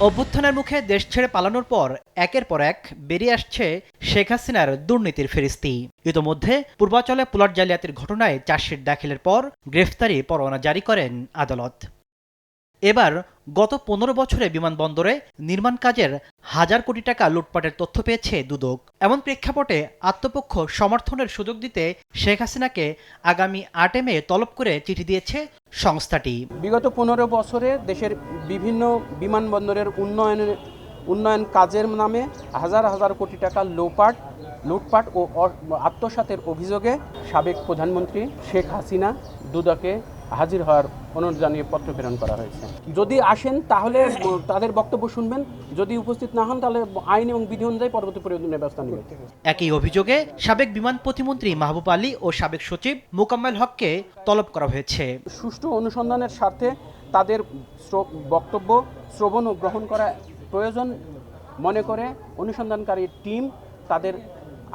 অভ্যুত্থানের মুখে দেশ ছেড়ে পালানোর পর একের পর এক বেরিয়ে আসছে শেখ হাসিনার দুর্নীতির ফেরিস্তি। ইতোমধ্যে পূর্বাচলে প্লট জালিয়াতির ঘটনায় চার্জশিট দাখিলের পর গ্রেফতারি পরোয়ানা জারি করেন আদালত। এবার গত ১৫ বছরে বিমানবন্দরে নির্মাণ কাজের হাজার কোটি টাকা লুটপাটের তথ্য পেয়েছে দুদক। এমন প্রেক্ষাপটে আত্মপক্ষ সমর্থনের সুযোগ দিতে শেখ হাসিনাকে আগামী ৮ মে তলব করে চিঠি দিয়েছে সংস্থাটি। বিগত ১৫ বছরে দেশের বিভিন্ন বিমানবন্দরের উন্নয়ন কাজের নামে হাজার হাজার কোটি টাকা লুটপাট ও আত্মসাতের অভিযোগে সাবেক প্রধানমন্ত্রী শেখ হাসিনা দুদকে হাজির হওয়ার অনুরোধ জানিয়ে পত্র প্রেরণ করা হয়েছে। যদি আসেন তাহলে তাদের বক্তব্য শুনবেন, যদি উপস্থিত না হন তাহলে আইন এবং বিধি অনুযায়ী পরবর্তী প্রয়োজনীয় ব্যবস্থা নেবেন। একই অভিযোগে সাবেক বিমান প্রতিমন্ত্রী মাহবুব আলী ও সাবেক সচিব মোকাম্মেল হককে তলব করা হয়েছে। সুষ্ঠু অনুসন্ধানের স্বার্থে তাদের বক্তব্য শ্রবণ ও গ্রহণ করা প্রয়োজন মনে করে অনুসন্ধানকারী টিম তাদের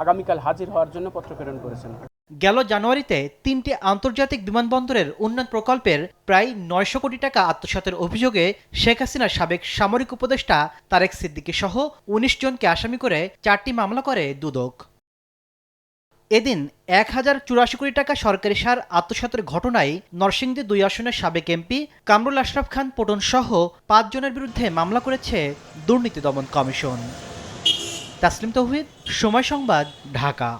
আগামীকাল হাজির হওয়ার জন্য পত্র প্রেরণ করেছেন। গেল জানুয়ারিতে ৩টি আন্তর্জাতিক বিমানবন্দরের উন্নয়ন প্রকল্পের প্রায় ৯০০ কোটি টাকা আত্মসাতের অভিযোগে শেখ হাসিনার সাবেক সামরিক উপদেষ্টা তারেক সিদ্দিকী সহ ১৯ জনকে আসামি করে ৪টি মামলা করে দুদক। এদিন ১,০৮৪ কোটি টাকা সরকারি সার আত্মসাতের ঘটনায় নরসিংদী ২ আসনের সাবেক এমপি কামরুল আশরাফ খান পটন সহ ৫ জনের বিরুদ্ধে মামলা করেছে দুর্নীতি দমন কমিশন। তাসলিম তৌহিদ, সময় সংবাদ, ঢাকা।